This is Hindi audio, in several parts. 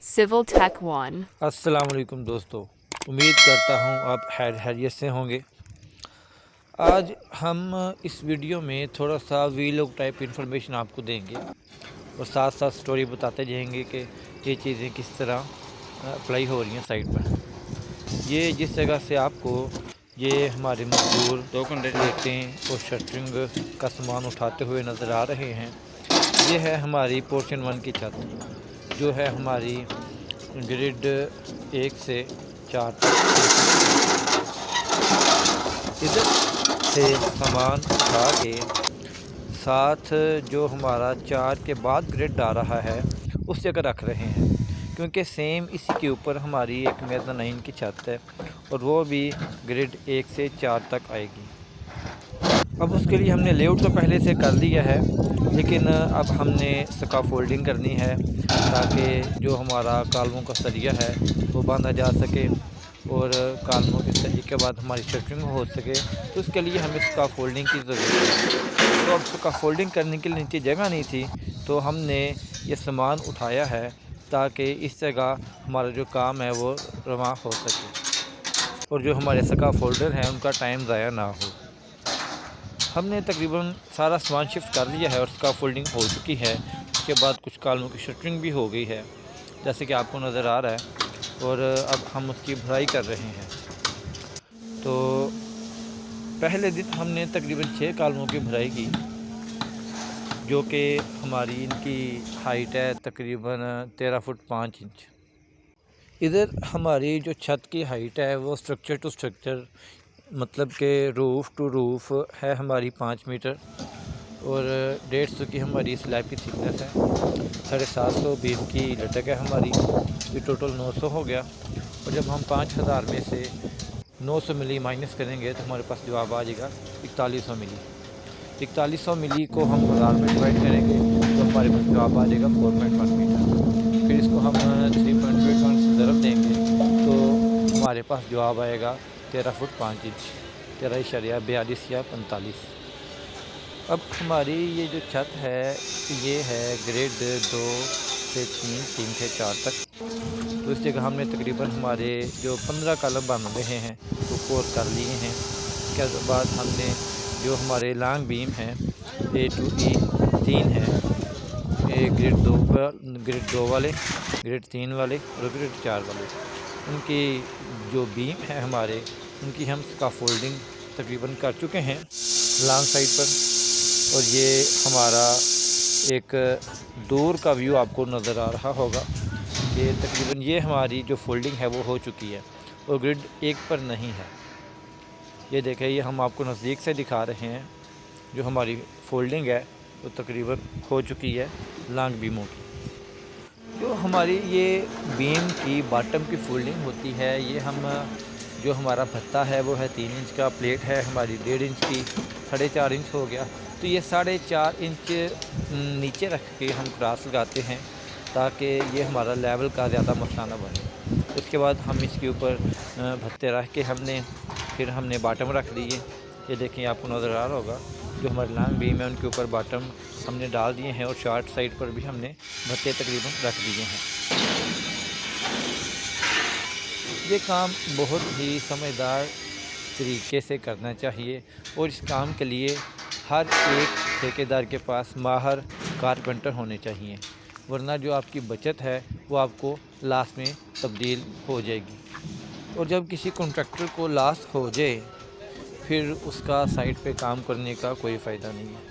Civil Tech 1. अस्सलाम वालेकुम दोस्तों, उम्मीद करता हूँ आप खैरियत से होंगे। आज हम इस वीडियो में थोड़ा सा वीलॉग टाइप इन्फॉर्मेशन आपको देंगे और साथ साथ स्टोरी बताते जाएंगे कि ये चीज़ें किस तरह अप्लाई हो रही हैं साइट पर। ये जिस जगह से आपको ये हमारे मजदूर 2 घंटे लेटें और शटरिंग का सामान उठाते हुए नज़र आ रहे हैं, ये है हमारी पोर्शन 1 की छत, जो है हमारी ग्रिड 1 से 4 तक। इधर से सामान उठा के साथ जो हमारा 4 के बाद ग्रिड आ रहा है उस जगह रख रहे हैं, क्योंकि सेम इसी के ऊपर हमारी एक मेज़ानाइन की छत है और वो भी ग्रिड 1 से 4 तक आएगी। अब उसके लिए हमने लेआउट तो पहले से कर लिया है, लेकिन अब हमने स्काफोल्डिंग करनी है ताकि जो हमारा कालमों का सरिया है वो बांधा जा सके और कालमों के सरिये के बाद हमारी शटरिंग हो सके। तो उसके लिए हमें स्काफोल्डिंग की ज़रूरत है। तो अब स्काफोल्डिंग करने के लिए नीचे जगह नहीं थी, तो हमने ये सामान उठाया है ताकि इस जगह हमारा जो काम है वो रवा हो सके और जो हमारे स्काफोल्डर हैं उनका टाइम ज़ाया ना हो। हमने तकरीबन सारा सामान शिफ्ट कर लिया है और उसका फोल्डिंग हो चुकी है। उसके बाद कुछ कालमों की शटरिंग भी हो गई है, जैसे कि आपको नज़र आ रहा है, और अब हम उसकी भराई कर रहे हैं। तो पहले दिन हमने तकरीबन 6 कालमों की भराई की, जो कि हमारी इनकी हाइट है तकरीबन 13 फुट 5 इंच। इधर हमारी जो छत की हाइट है वो स्ट्रक्चर टू स्ट्रक्चर, मतलब कि रूफ़ टू रूफ़ है हमारी 5 मीटर और 150 की हमारी स्लैब की थिकनेस है। 750 बीम की लटक है हमारी, ये टोटल 900 हो गया। और जब हम 5000 में से 900 मिली माइनस करेंगे तो हमारे पास जवाब आ जाएगा 4100 मिली। 4100 मिली को हम 1000 में डिवाइड करेंगे तो हमारे पास जवाब आ जाएगा 4.1 मीटर। फिर इसको हम 3.1 से ज़रब देंगे तो हमारे पास जवाब आएगा 13 फुट 5 इंच, 13.42 या 45। अब हमारी ये जो छत है ये है ग्रेड 2 से 3, 3 से 4 तक। तो इस जगह हमने तकरीबन हमारे जो 15 कॉलम बन रहे हैं वो कोर कर लिए हैं। उसके बाद हमने जो हमारे लॉन्ग बीम हैं A to E 3 हैं, ग्रेड 2 वाले, ग्रेड 3 वाले और ग्रेड 4 वाले, उनकी जो बीम है हमारे उनकी हम स्काफोल्डिंग तकरीबन कर चुके हैं लॉन्ग साइड पर। और ये हमारा एक दूर का व्यू आपको नज़र आ रहा होगा कि तकरीबन ये हमारी जो फोल्डिंग है वो हो चुकी है और ग्रिड 1 पर नहीं है। ये देखें, ये हम आपको नज़दीक से दिखा रहे हैं, जो हमारी फोल्डिंग है वो तकरीबन हो चुकी है लॉन्ग बीमों की। जो हमारी ये बीम की बॉटम की फोल्डिंग होती है, ये हम जो हमारा भत्ता है वो है 3 इंच का, प्लेट है हमारी 1.5 इंच की, 4.5 इंच हो गया। तो ये 4.5 इंच नीचे रख के हम क्रॉस लगाते हैं ताकि ये हमारा लेवल का ज़्यादा मसला ना बने। उसके बाद हम इसके ऊपर भत्ते रख के फिर हमने बॉटम रख दिए। ये देखें, आपको नज़र आ रहा होगा जो हमारे लॉन्ग बीम है उनके ऊपर बॉटम हमने डाल दिए हैं और शॉर्ट साइड पर भी हमने भत्ते तकरीबन रख दिए हैं। ये काम बहुत ही समझदार तरीके से करना चाहिए और इस काम के लिए हर एक ठेकेदार के पास माहिर कारपेंटर होने चाहिए, वरना जो आपकी बचत है वो आपको लॉस में तब्दील हो जाएगी। और जब किसी कॉन्ट्रैक्टर को लॉस हो जाए फिर उसका साइट पे काम करने का कोई फ़ायदा नहीं है,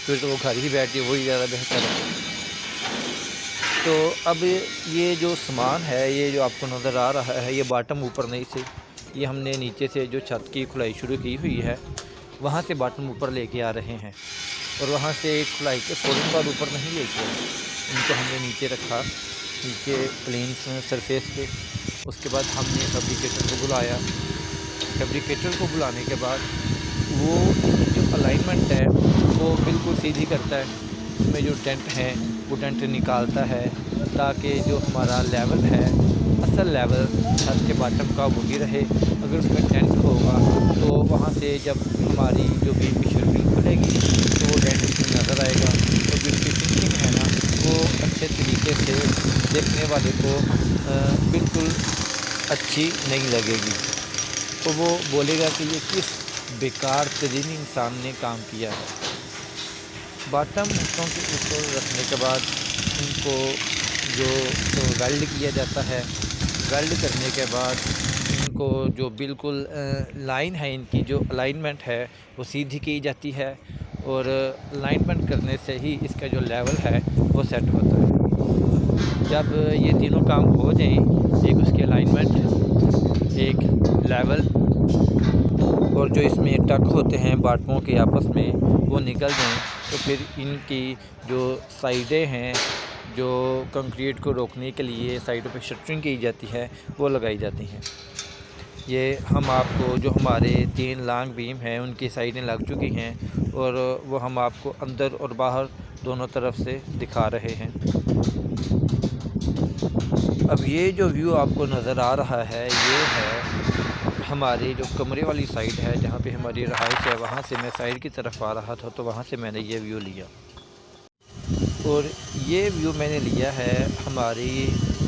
फिर तो वो घर ही बैठ के वही ज़्यादा बेहतर है। तो अब ये जो सामान है, ये जो आपको नज़र आ रहा है, ये बॉटम ऊपर नहीं से, ये हमने नीचे से जो छत की खुलाई शुरू की हुई है वहाँ से बॉटम ऊपर लेके आ रहे हैं और वहाँ से खुलाई के फ़ौरन बाद ऊपर नहीं लेके आए, उनको हमने नीचे रखा, नीचे प्लेन सरफेस पे। उसके बाद हमने फैब्रिकेटर को बुलाया। फैब्रिकेटर को बुलाने के बाद वो जो अलाइनमेंट है वो बिल्कुल सीधी करता है, इसमें जो डेंट हैं वो डेंट निकालता है ताकि जो हमारा लेवल है, असल लेवल छत के बॉटम का वही रहे। अगर उसमें डेंट होगा तो वहाँ से जब हमारी जो बीम की शटरिंग खुलेगी तो वो डेंट उसमें नज़र आएगा और जो उसकी फिनिशिंग है ना वो अच्छे अच्छे तरीके से देखने वाले को बिल्कुल अच्छी नहीं लगेगी। तो वो बोलेगा कि ये किस बेकार तरीन इंसान ने काम किया है। बॉटम ईंटों के ऊपर रखने के बाद इनको जो वेल्ड किया जाता है, वेल्ड करने के बाद इनको जो बिल्कुल लाइन है, इनकी जो अलाइनमेंट है वो सीधी की जाती है और अलाइनमेंट करने से ही इसका जो लेवल है वो सेट होता है। जब ये तीनों काम हो जाएं, एक उसकी अलाइनमेंट, एक लेवल और जो इसमें टक होते हैं बाटमों के आपस में वो निकल जाएं, तो फिर इनकी जो साइडें हैं, जो कंक्रीट को रोकने के लिए साइडों पे शटरिंग की जाती है वो लगाई जाती हैं। ये हम आपको जो हमारे 3 लॉन्ग बीम हैं उनकी साइडें लग चुकी हैं और वो हम आपको अंदर और बाहर दोनों तरफ से दिखा रहे हैं। अब ये जो व्यू आपको नज़र आ रहा है ये है हमारी जो कमरे वाली साइड है, जहाँ पे हमारी रहाइश है। वहाँ से मैं साइड की तरफ आ रहा था तो वहाँ से मैंने ये व्यू लिया और ये व्यू मैंने लिया है हमारी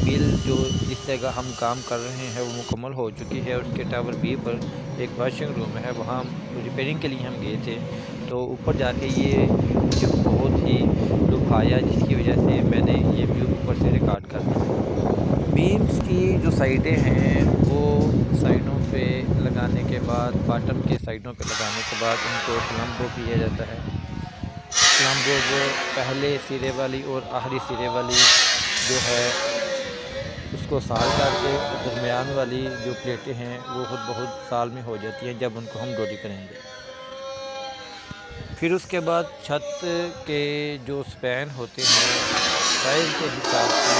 मिल जो जिस जगह हम काम कर रहे हैं वो मुकम्मल हो चुकी है। उसके टावर बी पर एक वॉशिंग रूम है, वहाँ रिपेयरिंग के लिए हम गए थे। तो ऊपर जाके ये मुझे बहुत ही लुभाया, जिसकी वजह से मैंने ये व्यू ऊपर से रिकॉर्ड कर दिया। बीम्स की जो साइडें हैं वो साइडों पे लगाने के बाद, बॉटम के साइडों पे लगाने के बाद उनको प्लम्बो किया जाता है। प्लम्बो जो पहले सिरे वाली और आखिरी सिरे वाली जो है उसको साल करके, दरमियान वाली जो प्लेटें हैं वो खुद बहुत साल में हो जाती हैं जब उनको हम डोरी करेंगे। फिर उसके बाद छत के जो स्पैन होते हैं साइज़ के हिसाब से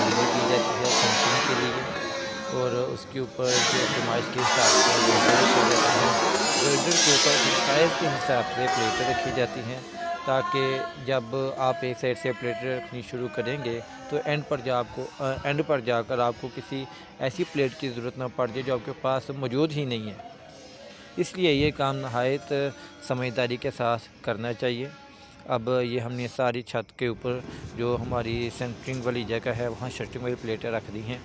उनकी की जाती है सेंटिंग के लिए और उसके ऊपर जो पैमाइश के हिसाब से वेल्डर के ऊपर साइज़ के हिसाब से प्लेटें रखी जाती हैं, ताकि जब आप एक साइड से प्लेटें रखनी शुरू करेंगे तो एंड पर जाकर आपको किसी ऐसी प्लेट की ज़रूरत ना पड़ जाए जो आपके पास मौजूद ही नहीं है। इसलिए ये काम नहायत समझदारी के साथ करना चाहिए। अब ये हमने सारी छत के ऊपर जो हमारी सेंटरिंग वाली जगह है वहाँ शटरिंग वाली प्लेटें रख दी हैं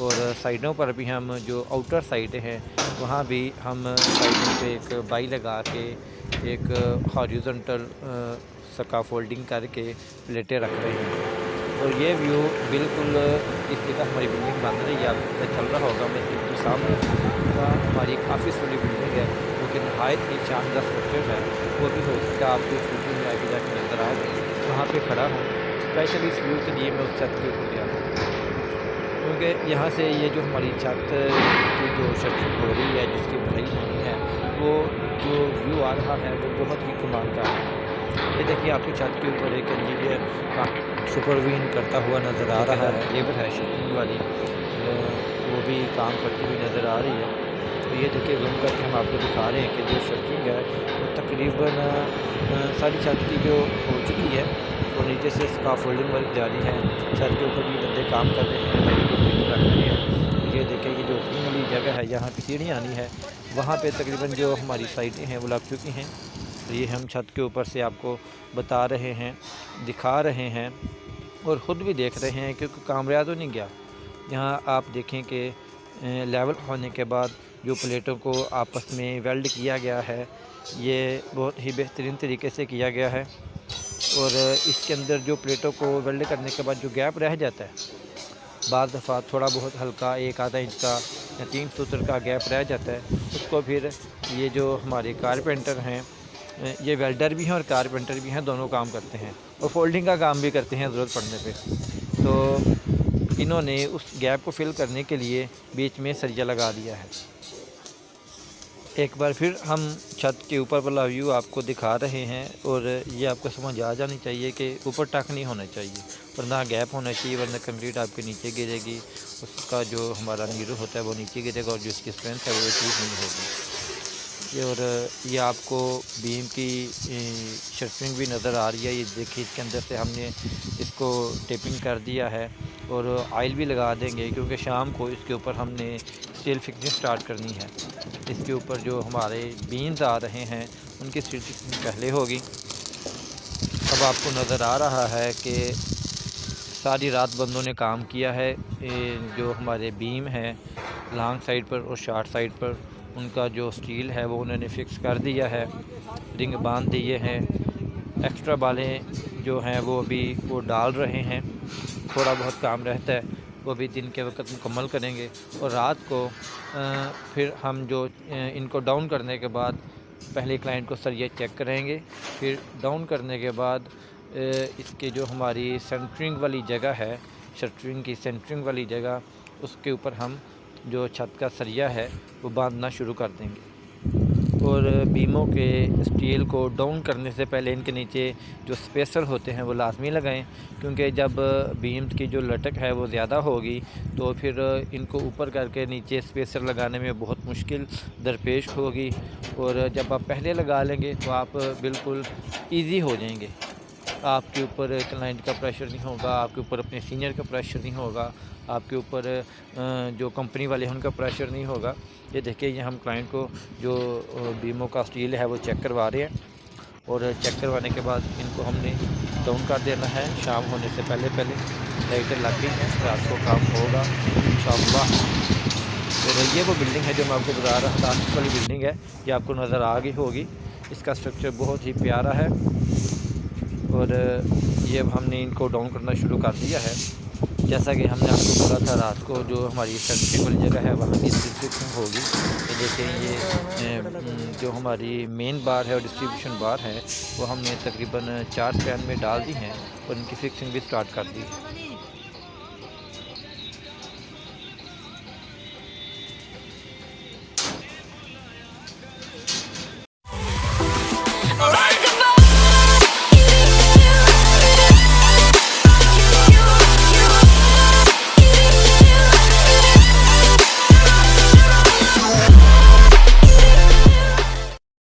और साइडों पर भी हम जो आउटर साइडें हैं वहाँ भी हम साइडों पे एक बाई लगा के एक हॉरिजॉन्टल सका फोल्डिंग करके प्लेटें रख रहे हैं। और ये व्यू बिल्कुल इस जगह हमारी बिल्डिंग बन रही है, आपको पता चल रहा होगा। मैं इसके सामने हमारी एक ऑफिस वाली बिल्डिंग है जो कि नहायत ही शानदार स्ट्रक्चर है। वो भी हो सकता है आपको इस वीडियो में आगे जाकर नजर आ जाए। वहाँ पे खड़ा हूँ स्पेशली इस व्यू के लिए, मैं उस छत के ऊपर गया था क्योंकि यहाँ से ये जो हमारी छत की जो शटरिंग हो रही है, जिसकी बढ़ाई होनी है, वो जो व्यू आ रहा है वो बहुत ही कमाल का है। ये देखिए आपकी छत के ऊपर एक इंजीनियर का सुपरवीन करता हुआ नज़र आ रहा है। लेबर है शटरिंग वाली, वो भी काम करती हुई नज़र आ रही है। तो ये देखिए जूम करके हम आपको दिखा रहे हैं कि जो शटरिंग है वो तकरीबन सारी छत की जो हो चुकी है और नीचे से इसका फोल्डिंग वर्क जारी है। छत के ऊपर भी बंदे काम कर रहे हैं, रख रहे हैं। ये देखिए कि जो ओपनिंग वाली जगह है यहाँ पे सीढ़ियाँ आनी है, वहाँ पे तकरीबन जो हमारी साइटें हैं वो लग चुकी हैं। तो ये हम छत के ऊपर से आपको बता रहे हैं, दिखा रहे हैं और ख़ुद भी देख रहे हैं क्योंकि कैमरा तो नहीं गया। यहाँ आप देखें कि लेवल होने के बाद जो प्लेटों को आपस में वेल्ड किया गया है ये बहुत ही बेहतरीन तरीके से किया गया है। और इसके अंदर जो प्लेटों को वेल्ड करने के बाद जो गैप रह जाता है, बाद दफ़ा थोड़ा बहुत हल्का 1 आधा इंच का या 3 सूत्र का गैप रह जाता है, उसको फिर ये जो हमारे कारपेंटर हैं, ये वेल्डर भी हैं और कारपेंटर भी हैं, दोनों काम करते हैं और फोल्डिंग का काम भी करते हैं ज़रूरत पड़ने पे। तो इन्होंने उस गैप को फिल करने के लिए बीच में सरिया लगा दिया है। एक बार फिर हम छत के ऊपर वाला व्यू आपको दिखा रहे हैं और ये आपको समझ आ जानी चाहिए कि ऊपर टक नहीं होना चाहिए, वरना गैप होना चाहिए, वरना कंक्रीट आपके नीचे गिरेगी, उसका जो हमारा नीरू होता है वो नीचे गिरेगा और जो इसकी स्ट्रेंथ है वो ठीक नहीं होगी। और ये आपको बीम की शटरिंग भी नज़र आ रही है। ये देखिए इसके अंदर से हमने इसको टेपिंग कर दिया है और ऑयल भी लगा देंगे क्योंकि शाम को इसके ऊपर हमने स्टील फिक्सिंग स्टार्ट करनी है। इसके ऊपर जो हमारे बीन्स आ रहे हैं उनकी स्टील फिक्सिंग पहले होगी। अब आपको नज़र आ रहा है कि सारी रात बंदों ने काम किया है। जो हमारे बीम हैं लॉन्ग साइड पर और शॉर्ट साइड पर, उनका जो स्टील है वो उन्होंने फ़िक्स कर दिया है, रिंग बांध दिए हैं। एक्स्ट्रा बालें जो हैं वो अभी वो डाल रहे हैं। थोड़ा बहुत काम रहता है वो भी दिन के वक्त मुकम्मल करेंगे। और रात को फिर हम जो इनको डाउन करने के बाद पहले क्लाइंट को सरिया चेक करेंगे, फिर डाउन करने के बाद इसके जो हमारी सेंटरिंग वाली जगह है, शटरिंग की सेंटरिंग वाली जगह, उसके ऊपर हम जो छत का सरिया है वो बांधना शुरू कर देंगे। और बीमों के स्टील को डाउन करने से पहले इनके नीचे जो स्पेसर होते हैं वो लाजमी लगाएं, क्योंकि जब बीम की जो लटक है वो ज़्यादा होगी तो फिर इनको ऊपर करके नीचे स्पेसर लगाने में बहुत मुश्किल दरपेश होगी। और जब आप पहले लगा लेंगे तो आप बिल्कुल ईज़ी हो जाएंगे। आपके ऊपर क्लाइंट का प्रेशर नहीं होगा, आपके ऊपर अपने सीनियर का प्रेशर नहीं होगा, आपके ऊपर जो कंपनी वाले हैं उनका प्रेशर नहीं होगा। ये देखिए, ये हम क्लाइंट को जो बीमों का स्टील है वो चेक करवा रहे हैं। और चेक करवाने के बाद इनको हमने डाउन कर देना है शाम होने से पहले पहले। लाइटें लग गई हैं, रात को काम होगा इंशाअल्लाह। और ये वो बिल्डिंग है जो मैं आपको बता रहा था, आसिफ वाली बिल्डिंग है, ये आपको नज़र आ गई होगी। इसका स्ट्रक्चर बहुत ही प्यारा है। और ये अब हमने इनको डाउन करना शुरू कर दिया है। जैसा कि हमने आपको बोला था, रात को जो हमारी सेंटरिंग वाली जगह है वहाँ की डिस्ट्रीब्यूशन होगी। ये देखें, ये जो हमारी मेन बार है और डिस्ट्रीब्यूशन बार है वो हमने तकरीबन 4 स्पैन में डाल दी हैं और इनकी फिक्सिंग भी स्टार्ट कर दी है।